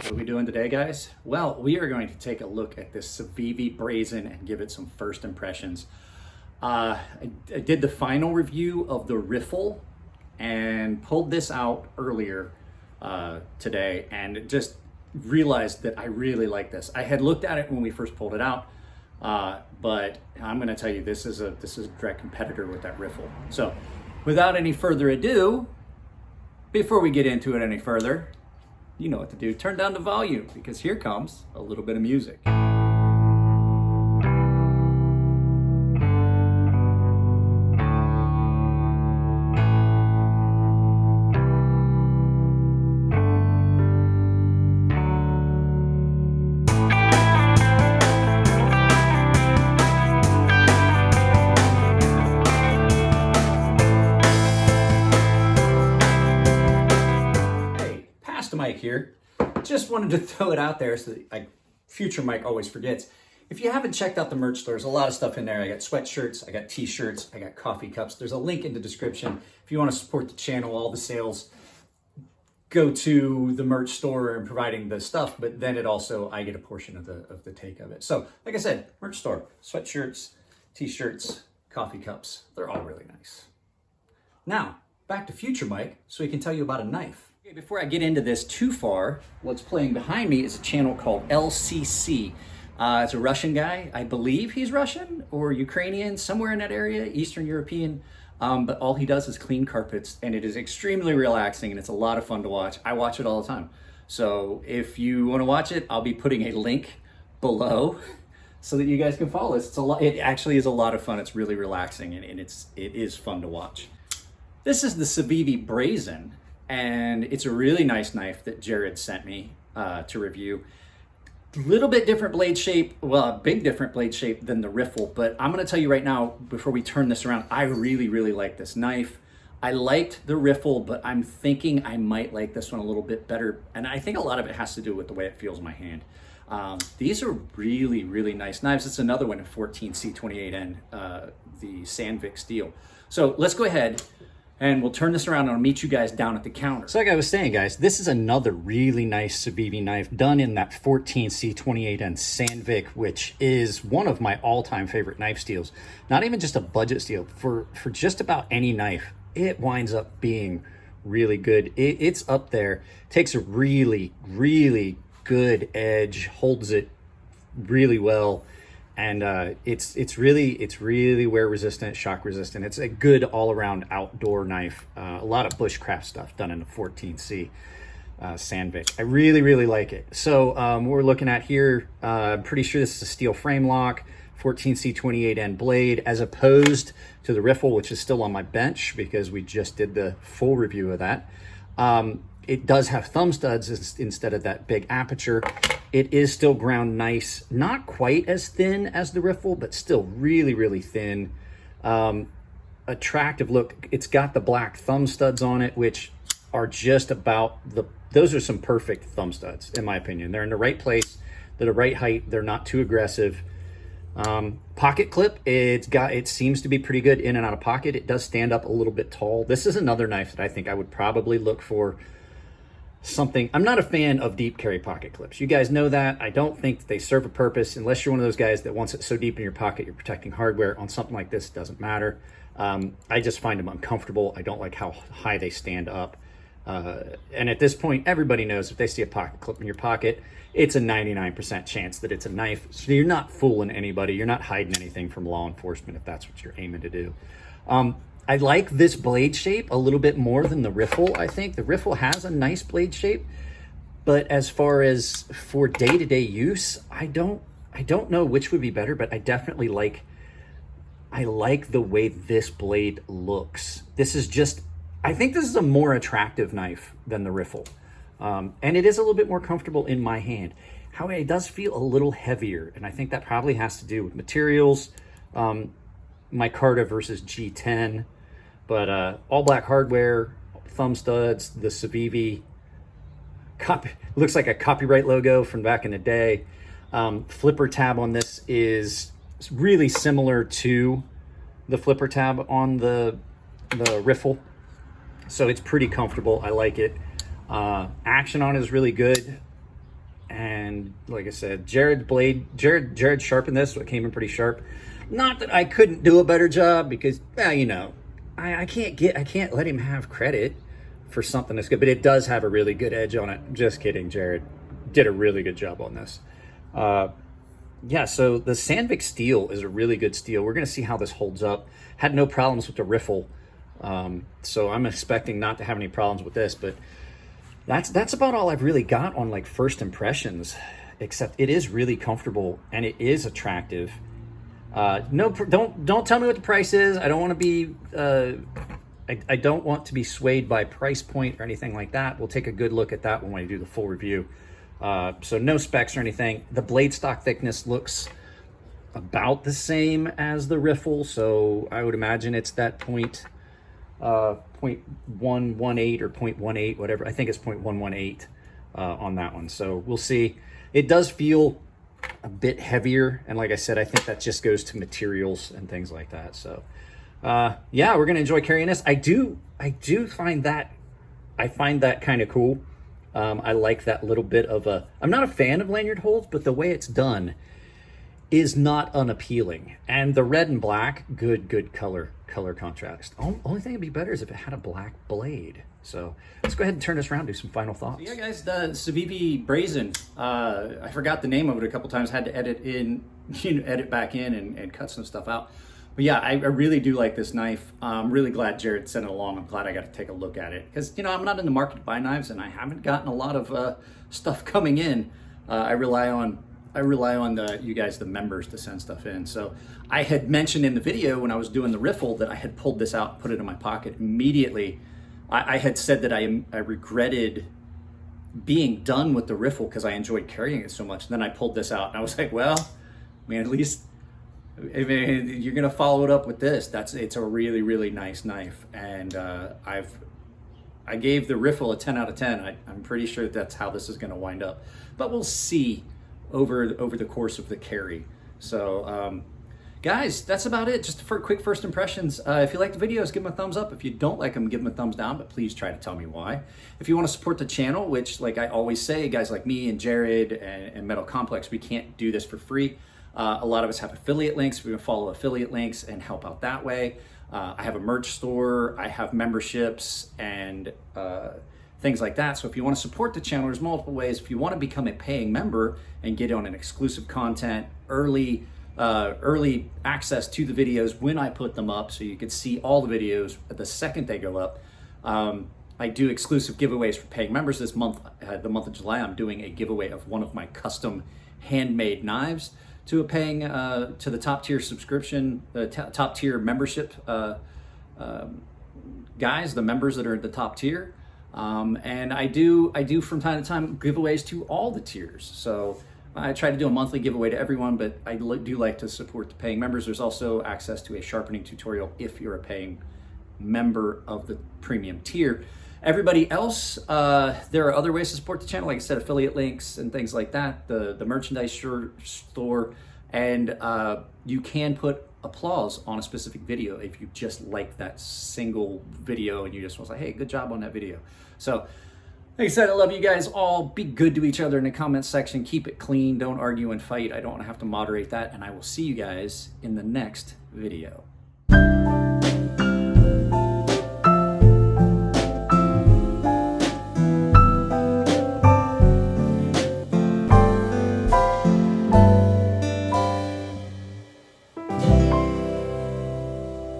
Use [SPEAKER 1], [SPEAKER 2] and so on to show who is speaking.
[SPEAKER 1] What are we doing today, guys? Well, we are going to take a look at this Civivi Brazen and give it some first impressions. I did the final review of the riffle and pulled this out earlier today and just realized that I really like this. I had looked at it when we first pulled it out, but I'm going to tell you this is a direct competitor with that riffle. So without any further ado, before we get into it any further, you know what to do. Turn down the volume because here comes a little bit of music. Mike here. Just wanted to throw it out there so that future Mike always forgets. If you haven't checked out the merch store, there's a lot of stuff in there. I got sweatshirts, I got t-shirts, I got coffee cups. There's a link in the description. If you want to support the channel, all the sales go to the merch store and providing the stuff, but then it also, I get a portion of the take of it. So like I said, merch store, sweatshirts, t-shirts, coffee cups. They're all really nice. Now, back to future Mike so he can tell you about a knife. Okay, before I get into this too far, what's playing behind me is a channel called LCC. It's a Russian guy. I believe he's Russian or Ukrainian, somewhere in that area, Eastern European. But all he does is clean carpets, and it is extremely relaxing, and it's a lot of fun to watch. I watch it all the time. So if you want to watch it, I'll be putting a link below so that you guys can follow this. It actually is a lot of fun. It's really relaxing, and it is fun to watch. This is the Civivi Brazen. And it's a really nice knife that Jared sent me to review. Little bit different blade shape, well, a big different blade shape than the riffle, but I'm gonna tell you right now, before we turn this around, I really, really like this knife. I liked the riffle, but I'm thinking I might like this one a little bit better. And I think a lot of it has to do with the way it feels in my hand. These are really, really nice knives. It's another one, a 14C28N, the Sandvik steel. So let's go ahead and we'll turn this around and I'll meet you guys down at the counter. So like I was saying, guys, this is another really nice Civivi knife done in that 14C28N Sandvik, which is one of my all-time favorite knife steels. Not even just a budget steel. For just about any knife, it winds up being really good. It's up there. Takes a really, really good edge, holds it really well. And it's really wear resistant, shock resistant. It's a good all around outdoor knife. A lot of bushcraft stuff done in the 14C Sandvik. I really, really like it. So what we're looking at here, I'm pretty sure this is a steel frame lock, 14C28N blade, as opposed to the riffle, which is still on my bench because we just did the full review of that. It does have thumb studs instead of that big aperture. It is still ground nice, not quite as thin as the riffle, but still really, really thin. Attractive look. It's got the black thumb studs on it, which are just about those are some perfect thumb studs, in my opinion. They're in the right place, they're the right height, they're not too aggressive. Pocket clip, it seems to be pretty good in and out of pocket. It does stand up a little bit tall. This is another knife that I think I would probably look for something. I'm not a fan of deep carry pocket clips. You guys know that. I don't think that they serve a purpose unless you're one of those guys that wants it so deep in your pocket you're protecting hardware. On something like this, it doesn't matter. I just find them uncomfortable. I don't like how high they stand up. And at this point, everybody knows if they see a pocket clip in your pocket, it's a 99% chance that it's a knife. So you're not fooling anybody. You're not hiding anything from law enforcement if that's what you're aiming to do. I like this blade shape a little bit more than the riffle. I think the riffle has a nice blade shape, but as far as for day-to-day use, I don't know which would be better, but I definitely like the way this blade looks. I think this is a more attractive knife than the riffle. And it is a little bit more comfortable in my hand. However, it does feel a little heavier, and I think that probably has to do with materials. Micarta versus G10. But all black hardware, thumb studs, the Civivi, looks like a copyright logo from back in the day. Flipper tab on this is really similar to the flipper tab on the riffle. So it's pretty comfortable. I like it. Action on it is really good. And like I said, Jared sharpened this, so it came in pretty sharp. Not that I couldn't do a better job, because, well, you know, I can't let him have credit for something that's good, but it does have a really good edge on it. Just kidding, Jared did a really good job on this. Yeah, so the Sandvik steel is a really good steel. We're going to see how this holds up. Had no problems with the riffle, so I'm expecting not to have any problems with this, but that's about all I've really got on like first impressions, except it is really comfortable and it is attractive. No, don't tell me what the price is. I don't want to be I don't want to be swayed by price point or anything like that. We'll take a good look at that when we do the full review. So no specs or anything. The blade stock thickness looks about the same as the riffle, so I would imagine it's that 0.118 or 0.18, whatever. I think it's 0.118 on that one. So we'll see. It does feel a bit heavier, and like I said, I think that just goes to materials and things like that. So yeah, we're gonna enjoy carrying this. I do find that kind of cool. I like that little bit of a, I'm not a fan of lanyard holds, but the way it's done is not unappealing. And the red and black, good color contrast. Only thing that'd be better is if it had a black blade. So let's go ahead and turn this around, do some final thoughts. So yeah, guys, the Civivi Brazen, I forgot the name of it a couple times, had to edit back in and cut some stuff out. But yeah, I really do like this knife. I'm really glad Jared sent it along. I'm glad I got to take a look at it, because, you know, I'm not in the market to buy knives, and I haven't gotten a lot of stuff coming in. I rely on you guys, the members, to send stuff in. So I had mentioned in the video when I was doing the riffle that I had pulled this out, put it in my pocket immediately. I had said that I regretted being done with the riffle because I enjoyed carrying it so much. And then I pulled this out and I was like, well, man, at least, I mean, you're gonna follow it up with this. It's a really nice knife, and I gave the riffle a 10 out of 10. I'm pretty sure that's how this is gonna wind up, but we'll see over the course of the carry. So guys, that's about it. Just for quick first impressions. If you like the videos, give them a thumbs up. If you don't like them, give them a thumbs down, but please try to tell me why. If you want to support the channel, which, like I always say, guys like me and Jared and Metal Complex, we can't do this for free. A lot of us have affiliate links. We're gonna follow affiliate links and help out that way. I have a merch store, I have memberships and things like that. So if you want to support the channel, there's multiple ways. If you want to become a paying member and get on an exclusive content, early access to the videos when I put them up, so you can see all the videos the second they go up. I do exclusive giveaways for paying members. This month, the month of July, I'm doing a giveaway of one of my custom handmade knives to a paying, to the top tier subscription, the top tier membership guys, the members that are at the top tier. And I do from time to time giveaways to all the tiers. So I try to do a monthly giveaway to everyone, but I do like to support the paying members. There's also access to a sharpening tutorial if you're a paying member of the premium tier. Everybody else, there are other ways to support the channel, like I said, affiliate links and things like that, the merchandise store, and you can put applause on a specific video if you just like that single video and you just want to say, hey, good job on that video. So like I said, I love you guys all. Be good to each other in the comments section. Keep it clean. Don't argue and fight. I don't want to have to moderate that. And I will see you guys in the next video.